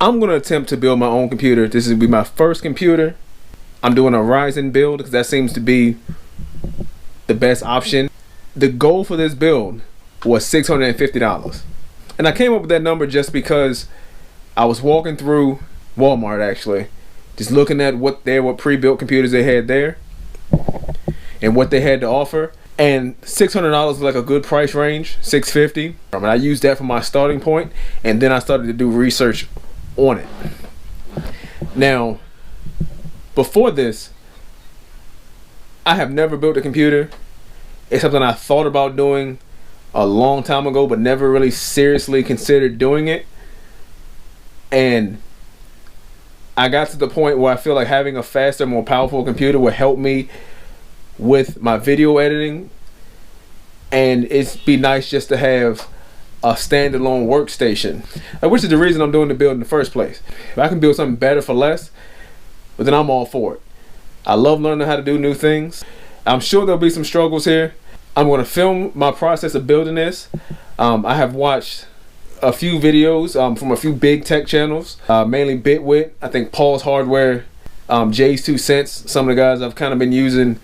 I'm going to attempt to build my own computer. This will be my first computer. I'm doing a Ryzen build because that seems to be the best option. The goal for this build was $650. And I came up with that number just because I was walking through Walmart, actually, just looking at what pre-built computers they had there and what they had to offer. And $600 was like a good price range, $650. And I used that for my starting point, and then I started to do research on it. Now, before this, I have never built a computer. It's something I thought about doing a long time ago, but never really seriously considered doing it. And I got to the point where I feel like having a faster, more powerful computer would help me with my video editing, and it'd be nice just to have a standalone workstation, which is the reason I'm doing the build in the first place. If I can build something better for less, but then I'm all for it. I love learning how to do new things. I'm sure there'll be some struggles here. I'm going to film my process of building this. I have watched a few videos from a few big tech channels, mainly Bitwit, I think Paul's Hardware, Jay's 2 Cents, some of the guys I've kind of been using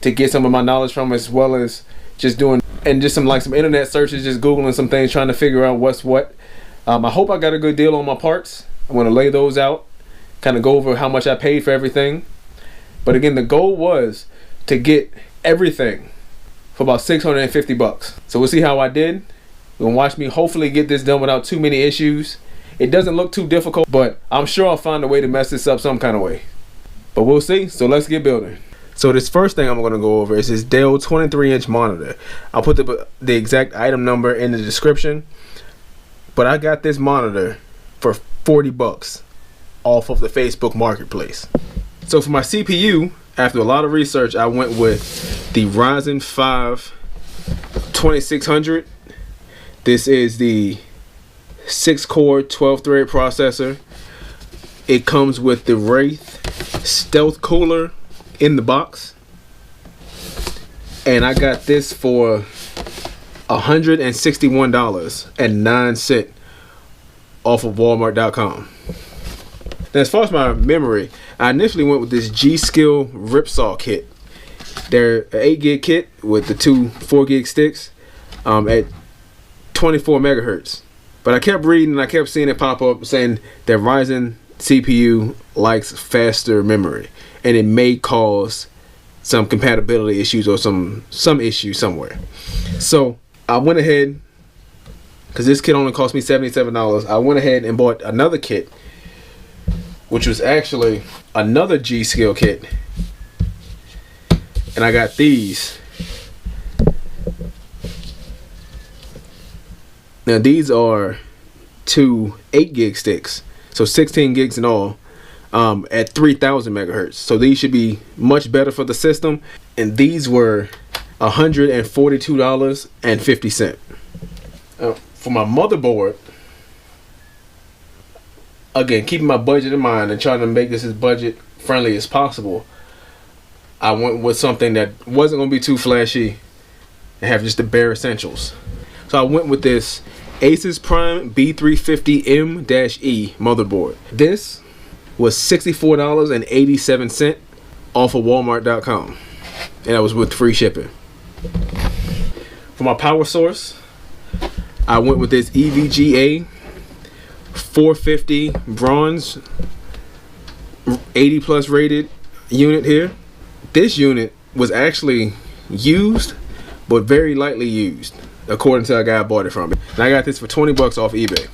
to get some of my knowledge from, as well as just doing and just some internet searches, just googling some things, trying to figure out what's what. I hope I got a good deal on my parts. I'm going to lay those out, kind of go over how much I paid for everything. But again, the goal was to get everything for about $650. So we'll see how I did. You're gonna watch me hopefully get this done without too many issues. It doesn't look too difficult, but I'm sure I'll find a way to mess this up some kind of way. But we'll see, so let's get building. So this first thing I'm gonna go over is this Dell 23-inch monitor. I'll put the exact item number in the description, but I got this monitor for 40 bucks off of the Facebook Marketplace. So for my CPU, after a lot of research, I went with the Ryzen 5 2600. This is the 6-core 12-thread processor. It comes with the Wraith Stealth Cooler in the box, and I got this for $161.09 off of Walmart.com. Now, as far as my memory, I initially went with this G-Skill Ripsaw kit. They're an 8 gig kit with the two 4 gig sticks at 24 megahertz. But I kept reading and I kept seeing it pop up saying that Ryzen CPU likes faster memory, and it may cause some compatibility issues or some issue somewhere. So I went ahead, because this kit only cost me $77, I went ahead and bought another kit, which was actually another G-Skill kit. And I got these. Now these are two 8 gig sticks, so 16 gigs in all, at 3000 megahertz. So these should be much better for the system. And these were $142.50. For my motherboard, again, keeping my budget in mind and trying to make this as budget friendly as possible, I went with something that wasn't going to be too flashy and have just the bare essentials. So I went with this Asus Prime B350M-E motherboard. This was $64.87 off of Walmart.com, and that was with free shipping. For my power source, I went with this EVGA 450 bronze 80 plus rated unit here. This unit was actually used, but very lightly used, according to a guy I bought it from. And I got this for 20 bucks off eBay.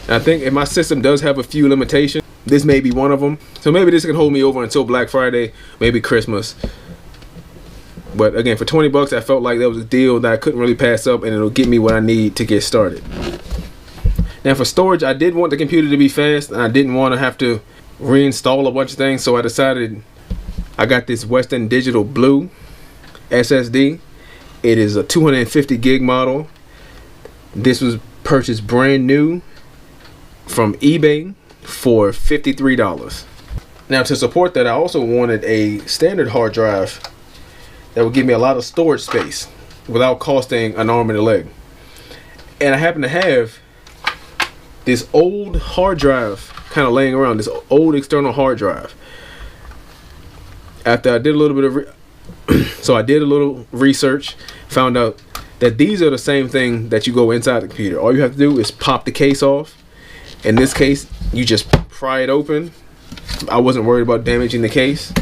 And I think if my system does have a few limitations, this may be one of them. So maybe this can hold me over until Black Friday, maybe Christmas. But again, for 20 bucks, I felt like that was a deal that I couldn't really pass up, and it'll get me what I need to get started. Now for storage, I did want the computer to be fast, and I didn't want to have to reinstall a bunch of things, so I decided I got this Western Digital Blue SSD. It is a 250 gig model. This was purchased brand new from eBay for $53. Now to support that, I also wanted a standard hard drive that would give me a lot of storage space without costing an arm and a leg. And I happen to have this old hard drive kind of laying around, this old external hard drive. After I did a little bit of so I did a little research, found out that these are the same thing that you go inside the computer. All you have to do is pop the case off. In this case, you just pry it open. I wasn't worried about damaging the case.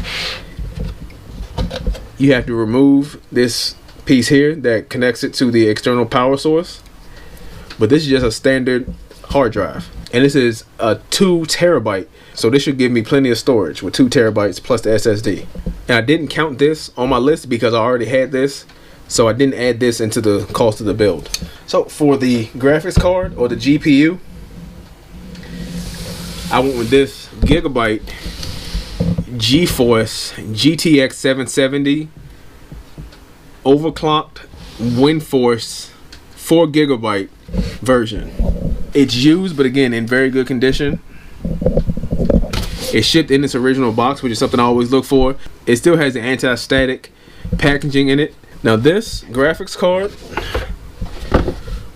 You have to remove this piece here that connects it to the external power source. But this is just a standard hard drive. And this is a 2 terabyte. So this should give me plenty of storage with 2 terabytes plus the SSD. And I didn't count this on my list because I already had this. So I didn't add this into the cost of the build. So for the graphics card or the GPU, I went with this Gigabyte GeForce GTX 770 overclocked WindForce 4 gigabyte version. It's used, but again, in very good condition. It shipped in its original box, which is something I always look for. It still has the anti-static packaging in it. Now this graphics card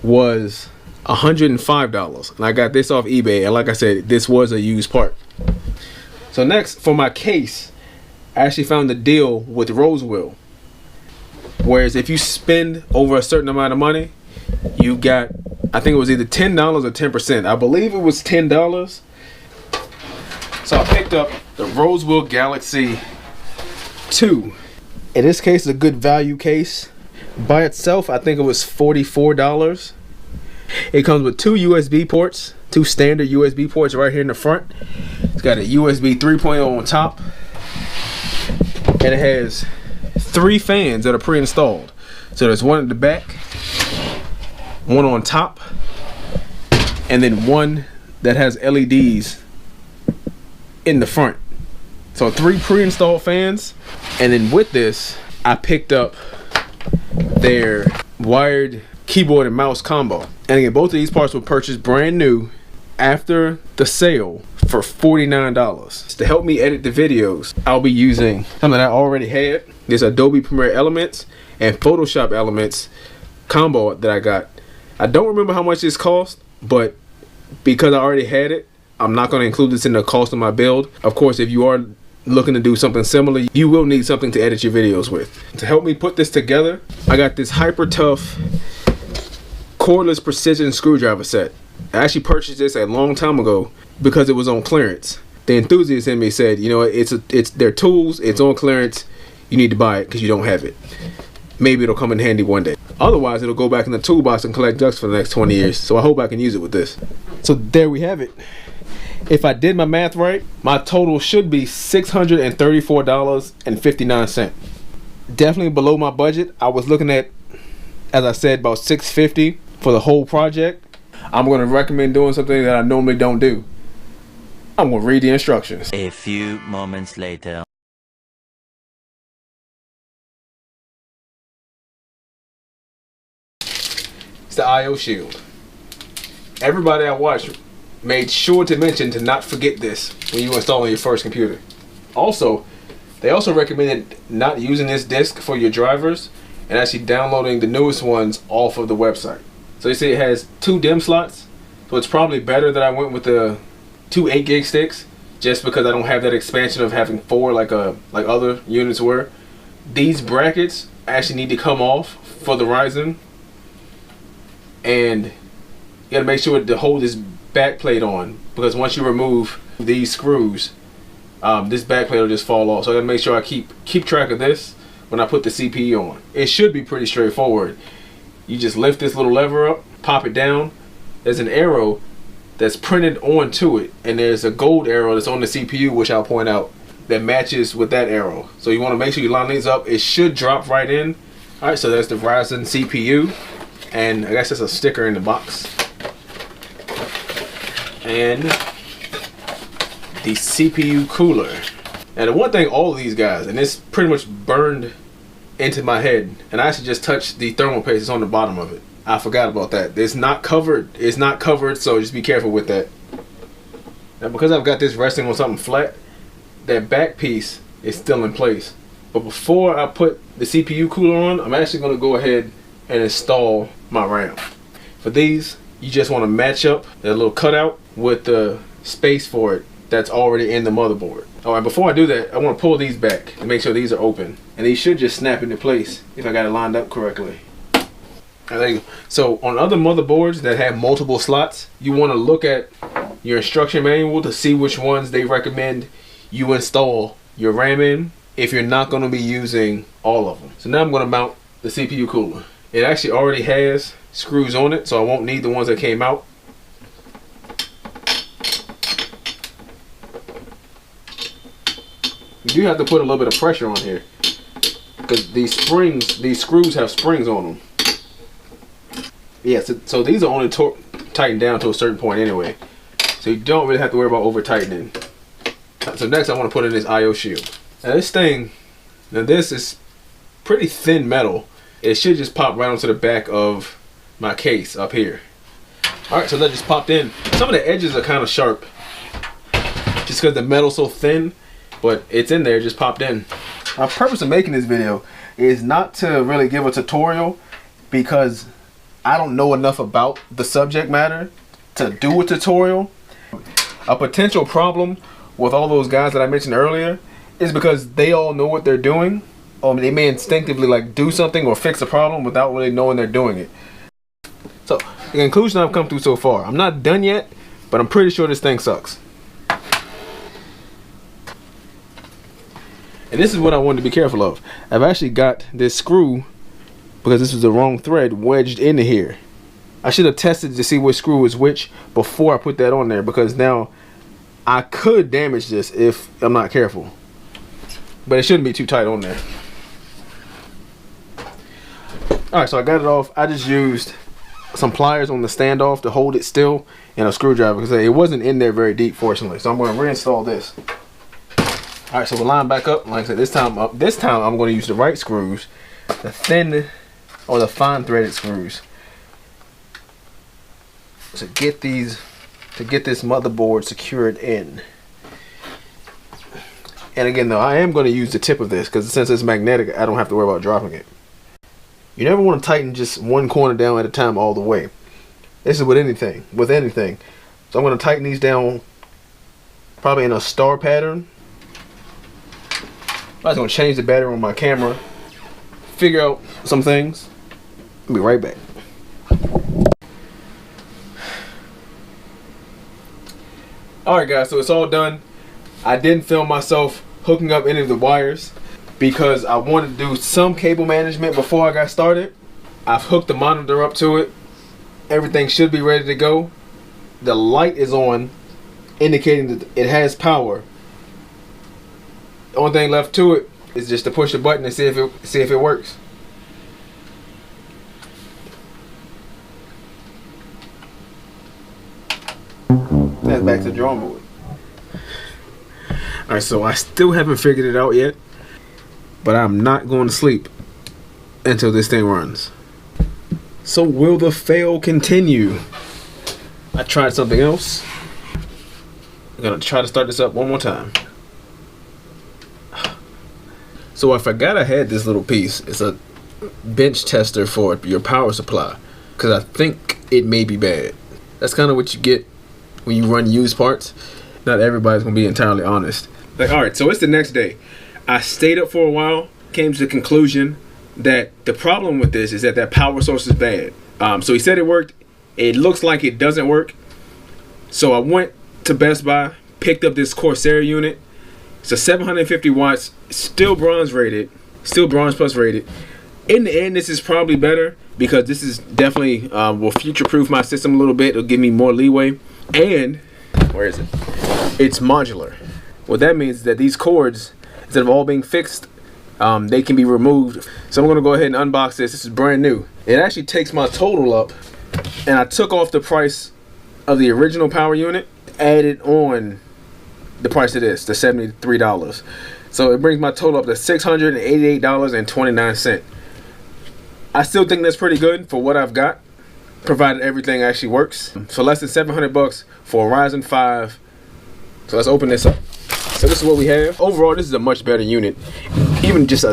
was $105, and I got this off eBay, and like I said, this was a used part. So next, for my case, I actually found a deal with Rosewell. Whereas if you spend over a certain amount of money, you got, I think it was either $10 or 10%. I believe it was $10. So I picked up the Rosewell Galaxy 2. In this case, it's a good value case. By itself, I think it was $44. It comes with 2 USB ports, 2 standard USB ports right here in the front. It's got a USB 3.0 on top. And it has 3 fans that are pre-installed. So there's one at the back, one on top, and then one that has LEDs in the front. So 3 pre-installed fans. And then with this, I picked up their wired keyboard and mouse combo. And again, both of these parts were purchased brand new after the sale for $49. To help me edit the videos, I'll be using something I already had. This Adobe Premiere Elements and Photoshop Elements combo that I got. I don't remember how much this cost, but because I already had it, I'm not going to include this in the cost of my build. Of course, if you are looking to do something similar, you will need something to edit your videos with. To help me put this together, I got this Hyper Tough cordless precision screwdriver set. I actually purchased this a long time ago because it was on clearance. The enthusiast in me said, you know, it's their tools, it's on clearance, you need to buy it because you don't have it. Maybe it'll come in handy one day. Otherwise, it'll go back in the toolbox and collect dust for the next 20 years. So I hope I can use it with this. So there we have it. If I did my math right, my total should be $634.59. Definitely below my budget. I was looking at, as I said, about $650 for the whole project. I'm going to recommend doing something that I normally don't do. I'm going to read the instructions. A few moments later. It's the I/O shield. Everybody I watched made sure to mention to not forget this when you install on your first computer. Also, they also recommended not using this disk for your drivers and actually downloading the newest ones off of the website. So they say it has 2 DIMM slots, so it's probably better that I went with the 2 8 gig sticks, just because I don't have that expansion of having 4 like other units were. These brackets actually need to come off for the Ryzen, and you gotta make sure to hold this back plate on, because once you remove these screws, this back plate will just fall off. So I gotta make sure I keep track of this when I put the CPU on. It should be pretty straightforward. You just lift this little lever up, pop it down. There's an arrow that's printed onto it, and there's a gold arrow that's on the CPU, which I'll point out, that matches with that arrow. So you want to make sure you line these up. It should drop right in. All right, so that's the Ryzen CPU, and I guess there's a sticker in the box. And the CPU cooler. And the one thing, all of these guys, and this pretty much burned into my head, and I actually just touched the thermal paste that's on the bottom of it. I forgot about that. It's not covered. It's not covered, so just be careful with that. Now, because I've got this resting on something flat, that back piece is still in place. But before I put the CPU cooler on, I'm actually going to go ahead and install my RAM. For these, you just want to match up that little cutout with the space for it that's already in the motherboard. All right, before I do that, I want to pull these back and make sure these are open. And these should just snap into place if I got it lined up correctly. There you go. So on other motherboards that have multiple slots, you want to look at your instruction manual to see which ones they recommend you install your RAM in if you're not going to be using all of them. So now I'm going to mount the CPU cooler. It actually already has screws on it, so I won't need the ones that came out. You do have to put a little bit of pressure on here because these screws have springs on them. Yeah, so these are only tightened down to a certain point anyway. So you don't really have to worry about over tightening. So next I want to put in this IO shield. Now this is pretty thin metal. It should just pop right onto the back of my case up here. Alright, so that just popped in. Some of the edges are kind of sharp just because the metal's so thin, but it's in there, just popped in. My purpose of making this video is not to really give a tutorial because I don't know enough about the subject matter to do a tutorial. A potential problem with all those guys that I mentioned earlier is because they all know what they're doing. They may instinctively like do something or fix a problem without really knowing they're doing it. So the conclusion I've come to so far, I'm not done yet, but I'm pretty sure this thing sucks. And this is what I wanted to be careful of. I've actually got this screw, because this was the wrong thread, wedged into here. I should have tested to see which screw is which before I put that on there, because now I could damage this if I'm not careful. But it shouldn't be too tight on there. Alright, so I got it off. I just used some pliers on the standoff to hold it still and a screwdriver because it wasn't in there very deep, fortunately. So I'm going to reinstall this. Alright, so we'll line back up. Like I said, this time I'm going to use the right screws, the thin or the fine threaded screws, to get this motherboard secured in. And again though, I am going to use the tip of this because since it's magnetic, I don't have to worry about dropping it. You never want to tighten just one corner down at a time all the way. This is with anything. So I'm going to tighten these down probably in a star pattern. I was going to change the battery on my camera, figure out some things. I'll be right back. Alright guys, so it's all done. I didn't film myself hooking up any of the wires because I wanted to do some cable management before I got started. I've hooked the monitor up to it. Everything should be ready to go. The light is on, indicating that it has power. The only thing left to it is just to push the button and see if it works. That's back to the drawing board. Alright, so I still haven't figured it out yet, but I'm not going to sleep until this thing runs. So will the fail continue? I tried something else. I'm gonna try to start this up one more time. So I forgot I had this little piece. It's a bench tester for your power supply because I think it may be bad. That's kind of what you get when you run used parts. Not everybody's gonna be entirely honest. Like, all right, so it's the next day. I stayed up for a while, came to the conclusion that the problem with this is that power source is bad. So he said it worked. It looks like it doesn't work. So I went to Best Buy, picked up this Corsair unit. It's a 750 watts, still bronze rated, still bronze plus rated. In the end, this is probably better because this is definitely will future-proof my system a little bit. It'll give me more leeway. And, where is it? It's modular. What that means is that these cords, instead of all being fixed, they can be removed. So I'm going to go ahead and unbox this. This is brand new. It actually takes my total up, and I took off the price of the original power unit, added on the price of this, the $73. So it brings my total up to $688.29. I still think that's pretty good for what I've got, provided everything actually works. So less than 700 bucks for a Ryzen 5. So let's open this up. So this is what we have. Overall, this is a much better unit. Even just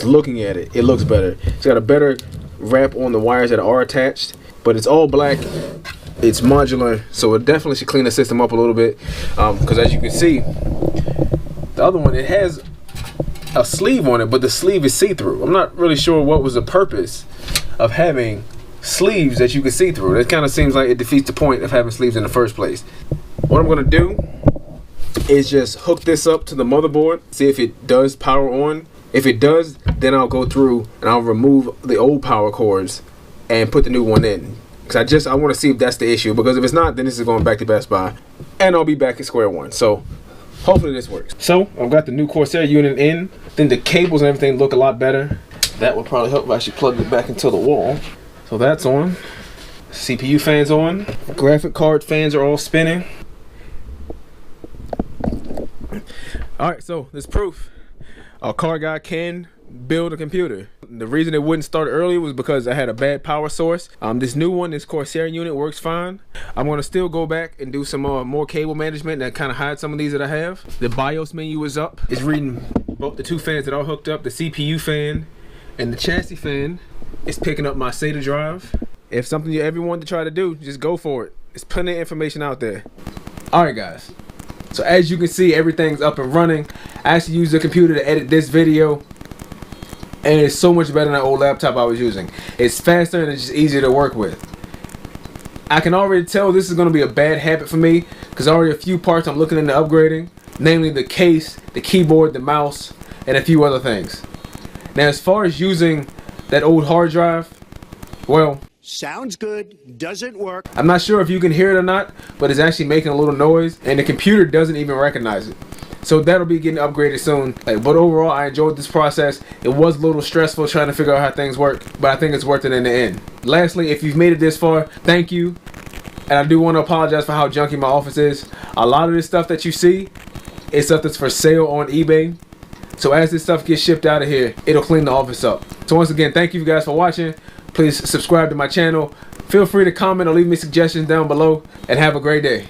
looking at it, it looks better. It's got a better wrap on the wires that are attached, but it's all black. It's modular, so it definitely should clean the system up a little bit. Because as you can see, the other one, it has a sleeve on it, but the sleeve is see-through. I'm not really sure what was the purpose of having sleeves that you can see through. It kind of seems like it defeats the point of having sleeves in the first place. What I'm gonna do is just hook this up to the motherboard, see if it does power on. If it does, then I'll go through and I'll remove the old power cords and put the new one in. Because I want to see if that's the issue, because if it's not, then this is going back to Best Buy and I'll be back at square one. So hopefully this works. So I've got the new Corsair unit in. Then the cables and everything look a lot better. That would probably help if I actually plug it back into the wall. So that's on. CPU fans on. Graphic card fans are all spinning. Alright, so there's proof. A car guy can build a computer. The reason it wouldn't start early was because I had a bad power source. This new one, this Corsair unit, works fine. I'm going to still go back and do some more cable management that kind of hide some of these that I have. The BIOS menu is up. It's reading both the two fans that are hooked up, the CPU fan and the chassis fan. It's picking up my SATA drive. If something you ever want to try to do, just go for it. There's plenty of information out there. Alright guys, so as you can see, everything's up and running. I actually used the computer to edit this video, and it's so much better than that old laptop I was using. It's faster and it's just easier to work with. I can already tell this is going to be a bad habit for me, because already a few parts I'm looking into upgrading, namely the case, the keyboard, the mouse, and a few other things. Now as far as using that old hard drive, well, sounds good, doesn't work. I'm not sure if you can hear it or not, but it's actually making a little noise and the computer doesn't even recognize it. So that'll be getting upgraded soon. But overall, I enjoyed this process. It was a little stressful trying to figure out how things work, but I think it's worth it in the end. Lastly, if you've made it this far, thank you. And I do want to apologize for how junky my office is. A lot of this stuff that you see is stuff that's for sale on eBay. So as this stuff gets shipped out of here, it'll clean the office up. So once again, thank you guys for watching. Please subscribe to my channel. Feel free to comment or leave me suggestions down below, and have a great day.